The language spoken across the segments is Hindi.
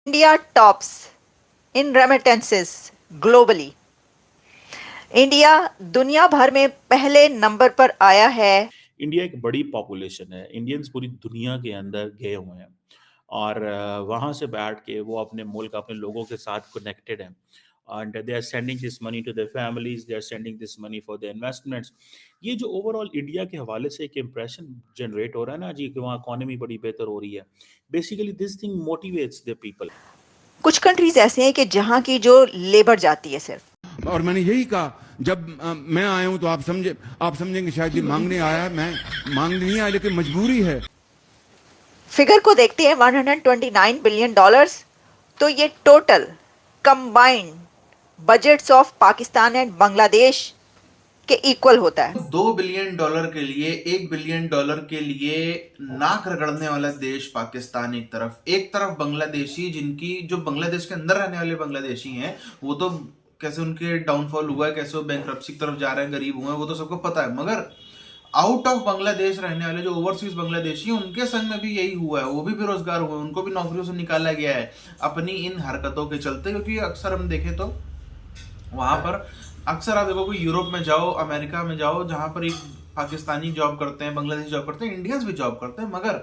India tops in remittances globally. India दुनिया भर में पहले नंबर पर आया है। इंडिया एक बड़ी पॉपुलेशन है, इंडियंस पूरी दुनिया के अंदर गए हुए हैं और वहाँ से बैठ के वो अपने मुल्क, अपने लोगों के साथ कनेक्टेड हैं and they are sending this money to their families, they are sending this money for their investments. ये जो ओवरऑल इंडिया के हवाले से एक इम्प्रेशन जनरेट हो रहा है ना जी कि वहाँ इकोनॉमी बड़ी बेहतर हो रही है, basically this thing motivates the people. कुछ कंट्रीज ऐसे हैं कि जहां की जो लेबर जाती है सिर्फ। और मैंने यही कहा जब मैं आया हूं तो आप समझेंगे शायद ये मांगने आया है, मैं मांगने नहीं आया लेकिन मजबूरी है। फिगर को देखते हैं 129 बिलियन डॉलर्स, तो ये total combined budgets of Pakistan and Bangladesh के इक्वल होता है। $2 बिलियन के लिए, $1 बिलियन के लिए नाक रगड़ने वाला देश पाकिस्तान एक तरफ बांग्लादेशी, जिनकी जो बांग्लादेश के अंदर रहने वाले बांग्लादेशी हैं, वो तो कैसे उनके डाउनफॉल हुआ है, कैसे वो बैंक्रप्सी की तरफ जा रहे हैं, गरीब हुए हैं, वो तो सबको पता है। मगर आउट ऑफ बांग्लादेश रहने वाले जो ओवरसीज बांग्लादेशी, उनके संग में भी यही हुआ है, वो भी बेरोजगार हुए, उनको भी नौकरियों से निकाला गया है अपनी इन हरकतों के चलते। क्योंकि अक्सर हम देखें तो वहां पर अक्सर आप देखो कि यूरोप में जाओ, अमेरिका में जाओ, जहां पर एक पाकिस्तानी जॉब करते हैं, बांग्लादेशी जॉब करते हैं, इंडियंस भी जॉब करते हैं, मगर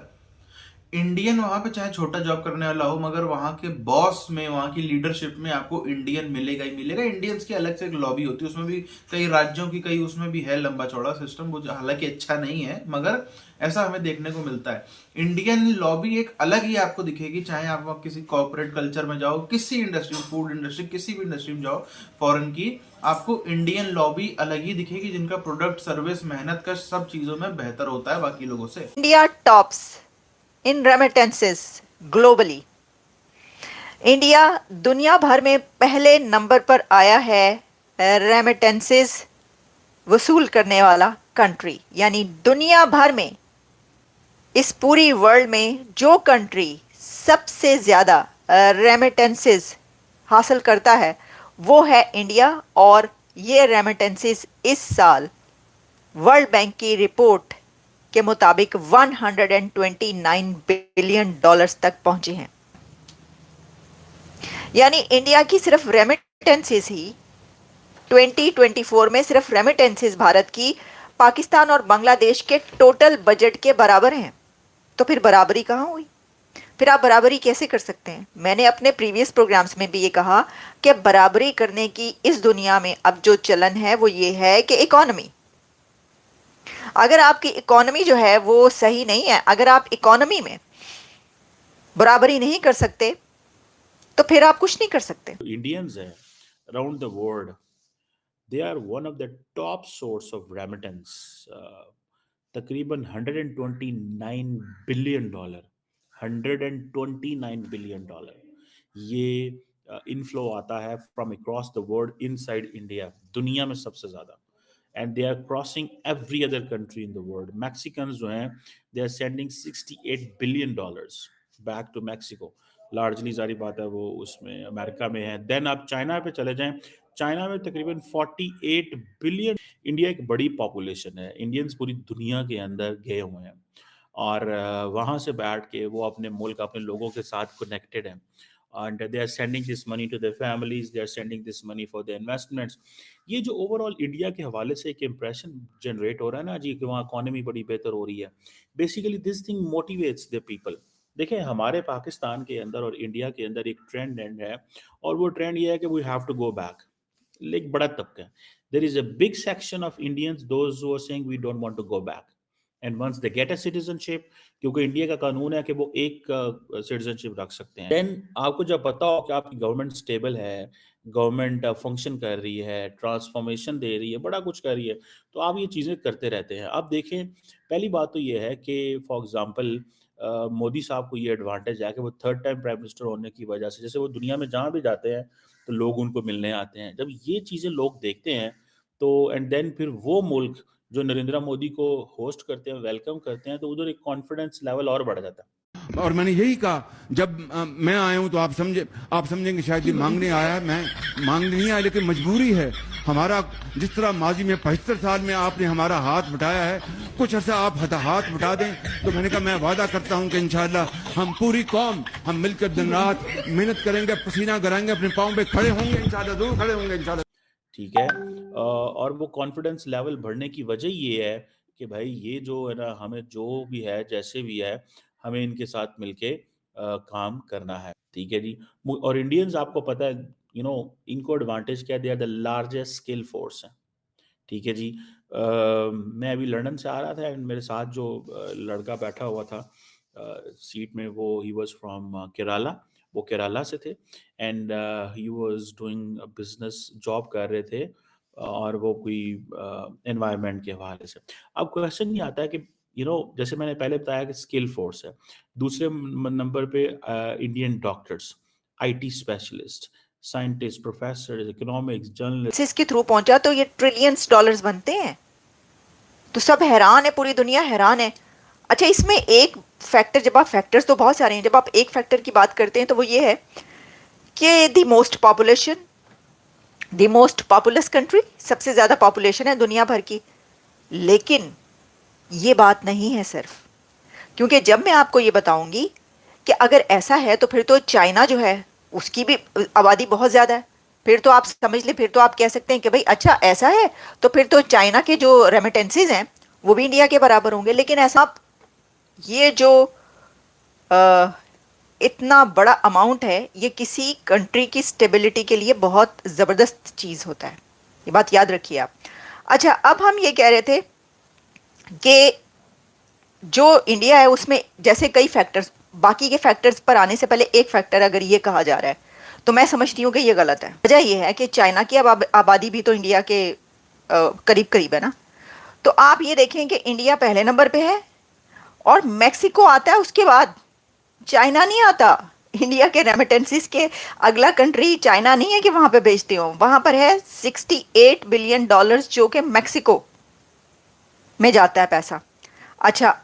इंडियन वहां पे चाहे छोटा जॉब करने वाला हो, मगर वहां के बॉस में, वहां की लीडरशिप में आपको इंडियन मिलेगा ही मिलेगा। इंडियंस की अलग से एक लॉबी होती है, उसमें भी कई राज्यों की, कई उसमें भी है लंबा चौड़ा सिस्टम, वो हालांकि अच्छा नहीं है, मगर ऐसा हमें देखने को मिलता है। इंडियन लॉबी एक अलग ही आपको दिखेगी, चाहे आप किसी कॉर्पोरेट कल्चर में जाओ, किसी इंडस्ट्री, फूड इंडस्ट्री, किसी भी इंडस्ट्री में जाओ फॉरेन की, आपको इंडियन लॉबी अलग ही दिखेगी, जिनका प्रोडक्ट, सर्विस, मेहनत का सब चीजों में बेहतर होता है बाकी लोगों से। इंडिया टॉप्स इन रेमिटेंसेस ग्लोबली। इंडिया दुनिया भर में पहले नंबर पर आया है रेमिटेंसेस वसूल करने वाला कंट्री। यानी दुनिया भर में, इस पूरी वर्ल्ड में जो कंट्री सबसे ज़्यादा रेमिटेंसेस हासिल करता है वो है इंडिया। और ये रेमिटेंसेस इस साल वर्ल्ड बैंक की रिपोर्ट के मुताबिक 129 बिलियन डॉलर्स तक पहुंचे हैं। यानी इंडिया की सिर्फ रेमिटेंसेस ही 2024 में सिर्फ रेमिटेंसेस भारत की पाकिस्तान और बांग्लादेश के टोटल बजट के बराबर हैं। तो फिर बराबरी कहाँ हुई? फिर आप बराबरी कैसे कर सकते हैं? मैंने अपने प्रीवियस प्रोग्राम्स में भी ये कहा कि बराबरी करने की इस दुनिया में अब जो चलन है वो ये है कि इकोनॉमी, अगर आपकी इकोनॉमी जो है वो सही नहीं है, अगर आप इकोनॉमी में बराबरी नहीं कर सकते तो फिर आप कुछ नहीं कर सकते। इंडियंस है around the world, they are one of the top source of remittance. तकरीबन 129 बिलियन डॉलर, 129 बिलियन डॉलर ये इनफ्लो आता है from across the world inside India, दुनिया में सबसे ज़्यादा। And they are crossing every other country in the world. Mexican जो हैं, they are sending 68 billion dollars back to Mexico. Largely जारी बात है वो उसमें अमेरिका में है। देन आप चाइना पे चले जाएं, चाइना में तकरीबन 48 बिलियन। इंडिया एक बड़ी पॉपुलेशन है, इंडियंस पूरी दुनिया के अंदर गए हुए हैं और वहाँ से बैठ के वो अपने मुल्क, अपने लोगों के साथ कनेक्टेड हैं and they are sending this money to their families, they are sending this money for their investments. ये जो ओवरऑल इंडिया के हवाले से एक इम्प्रेशन जनरेट हो रहा है ना जी कि वहाँ इकोनॉमी बड़ी बेहतर हो रही है, basically this thing motivates the people. देखें, हमारे पाकिस्तान के अंदर और इंडिया के अंदर एक ट्रेंड है और वो ट्रेंड ये है कि we have to go back. एक बड़ा तबका है, there is a big section of Indians those who are saying we don't want to go back and once they get a citizenship, क्योंकि इंडिया का कानून है कि वो एक सिटीजनशिप रख सकते हैं। देन आपको जब पता हो कि आपकी गवर्नमेंट स्टेबल है, गवर्नमेंट फंक्शन कर रही है, ट्रांसफॉर्मेशन दे रही है, बड़ा कुछ कर रही है, तो आप ये चीज़ें करते रहते हैं। अब देखें, पहली बात तो ये है कि फॉर एग्जांपल मोदी साहब को ये एडवांटेज है कि वो थर्ड टाइम प्राइम मिनिस्टर होने की वजह से, जैसे वो दुनिया में जहाँ भी जाते हैं तो लोग उनको मिलने आते हैं। जब ये चीज़ें लोग देखते हैं तो एंड देन फिर वो मुल्क जो नरेंद्र मोदी को होस्ट करते हैं, वेलकम करते हैं, तो उधर एक कॉन्फिडेंस लेवल और बढ़ जाता है। और मैंने यही कहा जब मैं आया हूं तो आप समझेंगे शायद ये मांगने आया है, मैं मांगने नहीं आया लेकिन मजबूरी है। हमारा जिस तरह माजी में 75 साल में आपने हमारा हाथ बटाया है, कुछ अर्सा आप हाथ बटा दें तो मैंने कहा मैं वादा करता हूं कि इंशाल्लाह हम पूरी कौम हम मिलकर दिन रात मेहनत करेंगे, पसीना गराएंगे, अपने पाँव पे खड़े होंगे इंशाल्लाह, जरूर खड़े होंगे इंशाल्लाह। ठीक है। और वो कॉन्फिडेंस लेवल बढ़ने की वजह ये है कि भाई ये जो है ना, हमें जो भी है जैसे भी है, हमें इनके साथ मिलके काम करना है। ठीक है जी। और इंडियंस आपको पता है, इनको एडवांटेज क्या है, they are the largest skill force है। ठीक है जी। मैं अभी लंदन से आ रहा था एंड मेरे साथ जो लड़का बैठा हुआ था सीट में, वो ही वाज फ्रॉम केरला। वो केरला से थे and he was doing business, job कर रहे थे और वो कोई एनवायरनमेंट के हवाले से। अब क्वेश्चन ये आता है कि जैसे मैंने पहले बताया कि स्किल फोर्स है, दूसरे नंबर पे Indian doctors, IT specialist, scientist, professor, economics, journalist. इसके थ्रू पहुंचा तो ये ट्रिलियंस डॉलर्स बनते हैं। तो सब हैरान है, पूरी दुनिया हैरान है। अच्छा, इसमें एक फैक्टर, जब आप फैक्टर्स तो बहुत सारे हैं, जब आप एक फैक्टर की बात करते हैं तो वो ये है कि the most population, the most populous country, सबसे ज़्यादा पॉपुलेशन है दुनिया भर की। लेकिन ये बात नहीं है सिर्फ, क्योंकि जब मैं आपको ये बताऊंगी कि अगर ऐसा है तो फिर तो चाइना जो है उसकी भी आबादी बहुत ज़्यादा है। फिर तो आप समझ लें, फिर तो आप कह सकते हैं कि भाई अच्छा ऐसा है तो फिर तो चाइना के जो रेमिटेंसेज हैं वो भी इंडिया के बराबर होंगे। लेकिन ऐसा, आप ये जो इतना बड़ा अमाउंट है, ये किसी कंट्री की स्टेबिलिटी के लिए बहुत ज़बरदस्त चीज़ होता है, ये बात याद रखिए आप। अच्छा, अब हम ये कह रहे थे कि जो इंडिया है उसमें जैसे कई फैक्टर्स, बाकी के फैक्टर्स पर आने से पहले एक फैक्टर अगर ये कहा जा रहा है तो मैं समझती हूँ कि ये गलत है। वजह ये है कि चाइना की आबादी भी तो इंडिया के करीब करीब है ना। तो आप ये देखें कि इंडिया पहले नंबर पे है और मैक्सिको आता है उसके बाद, चाइना नहीं आता। इंडिया के रेमिटेंसेस के अगला कंट्री चाइना नहीं है कि वहाँ पे भेजते हो, वहाँ पर है $68 बिलियन जो कि मैक्सिको में जाता है पैसा। अच्छा,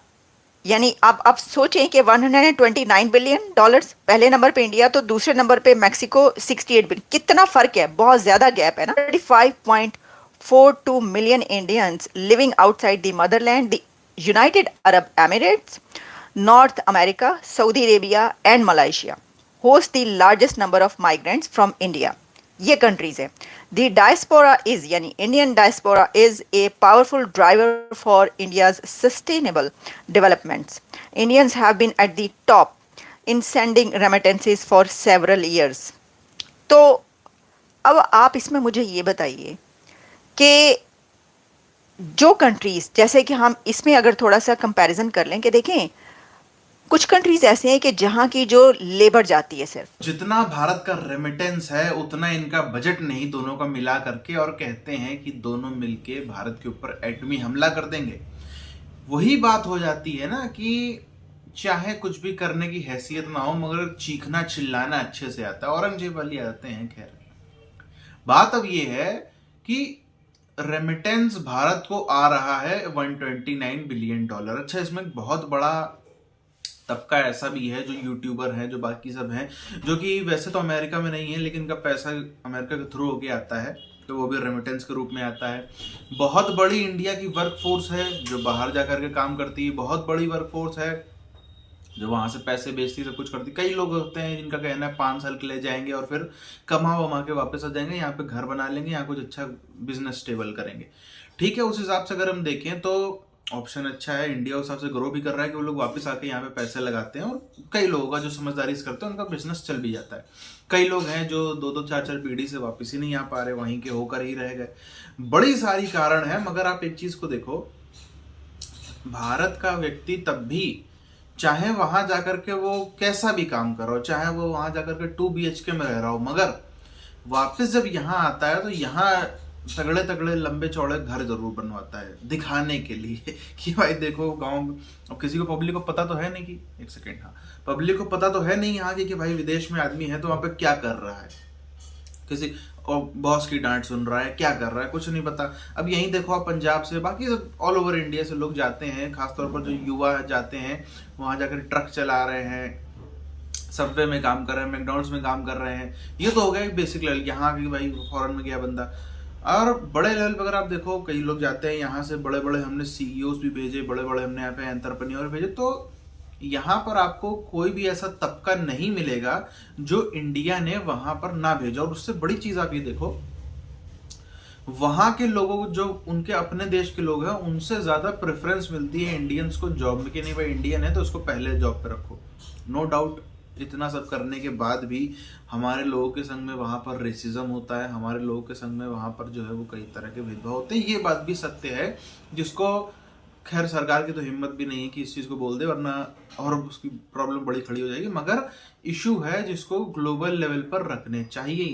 यानी आप सोचें कि $129 बिलियन पहले नंबर पे इंडिया, तो दूसरे नंबर पे मैक्सिको 68 बिलियन। कितना फ़र्क है, बहुत ज़्यादा गैप है ना। 35.42 million Indians living outside the motherland, the United Arab Emirates, North America, Saudi Arabia and Malaysia host the largest number of migrants from India. ये कंट्रीज है। द डायस्पोरा इज, यानी Indian diaspora is a powerful driver for India's sustainable developments. Indians have been at the top in sending remittances for several years. तो अब आप इसमें मुझे ये बताइए कि जो कंट्रीज, जैसे कि हम इसमें अगर थोड़ा सा कंपैरिजन कर लें कि देखें कुछ कंट्रीज ऐसे हैं कि जहां की जो लेबर जाती है सिर्फ, जितना भारत का रेमिटेंस है उतना इनका बजट नहीं, दोनों का मिला करके, और कहते हैं कि दोनों मिलके भारत के ऊपर एटमी हमला कर देंगे। वही बात हो जाती है ना कि चाहे कुछ भी करने की हैसियत ना हो मगर चीखना चिल्लाना अच्छे से आता है, औरंगजेब वाली आते हैं। खैर, बात अब ये है कि रेमिटेंस भारत को आ रहा है $129 बिलियन। अच्छा, इसमें बहुत बड़ा तबका ऐसा भी है जो यूट्यूबर हैं, जो बाकी सब हैं, जो कि वैसे तो अमेरिका में नहीं है लेकिन इनका पैसा अमेरिका के थ्रू होके आता है, तो वो भी रेमिटेंस के रूप में आता है। बहुत बड़ी इंडिया की वर्क फोर्स है जो बाहर जाकर के काम करती है, बहुत बड़ी वर्क फोर्स है जो वहाँ से पैसे बेचती, सब कुछ करती। कई लोग होते हैं जिनका कहना है 5 साल के लिए जाएंगे और फिर कमा वमा के वापस आ जाएंगे, यहाँ पे घर बना लेंगे, यहाँ कुछ अच्छा बिजनेस स्टेबल करेंगे। ठीक है, उस हिसाब से अगर हम देखें तो ऑप्शन अच्छा है। इंडिया उस हिसाब से ग्रो भी कर रहा है कि वो लोग वापस आके यहाँ पे पैसे लगाते हैं, और कई लोगों का जो समझदारी से करते हैं उनका बिजनेस चल भी जाता है। कई लोग हैं जो 2-2, 4-4 पीढ़ी से वापस ही नहीं आ पा रहे, वहीं के होकर ही रह गए। बड़ी सारी कारण है, मगर आप एक चीज को देखो, भारत का व्यक्ति तब भी चाहे वहां जाकर के वो कैसा भी काम कर रहा हो, चाहे वो वहां जाकर के 2 BHK में रह रहा हो, मगर वापस जब यहाँ आता है तो यहाँ तगड़े तगड़े लंबे चौड़े घर जरूर बनवाता है, दिखाने के लिए कि भाई देखो गांव। अब किसी को, पब्लिक को पता तो है नहीं कि, एक सेकेंड, हाँ, पब्लिक को पता तो है नहीं यहाँ की कि भाई विदेश में आदमी है तो वहाँ पे क्या कर रहा है, किसी बॉस की डांट सुन रहा है, क्या कर रहा है, कुछ नहीं पता। अब यहीं देखो आप, पंजाब से, बाकी सब ऑल ओवर इंडिया से लोग जाते हैं, खासतौर पर जो युवा जाते हैं वहाँ जाकर ट्रक चला रहे हैं, सबवे में काम कर रहे हैं, मैकडॉनल्ड्स में काम कर रहे हैं। ये तो हो गया बेसिक लेवल, यहाँ की भाई फॉरेन में गया बंदा। और बड़े लेवल पर अगर आप देखो, कई लोग जाते हैं यहाँ से, बड़े बड़े हमने सीईओज भी भेजे, बड़े बड़े हमने यहाँ पे एंटरप्रेन्योर भेजे, तो यहाँ पर आपको कोई भी ऐसा तबका नहीं मिलेगा जो इंडिया ने वहां पर ना भेजा। और उससे बड़ी चीज आप ये देखो, वहां के लोगों को, जो उनके अपने देश के लोग हैं, उनसे ज्यादा प्रेफरेंस मिलती है इंडियंस को जॉब में, कि नहीं भाई इंडियन है तो उसको पहले जॉब पे रखो। नो डाउट इतना सब करने के बाद भी हमारे लोगों के संग में वहां पर रेसिज्म होता है, हमारे लोगों के संग में वहां पर जो है वो कई तरह के भेदभाव होते हैं। ये बात भी सत्य है, जिसको खैर सरकार की तो हिम्मत भी नहीं है कि इस चीज को बोल दे, वरना और उसकी प्रॉब्लम बड़ी खड़ी हो जाएगी। मगर इशू है जिसको ग्लोबल लेवल पर रखने चाहिए ये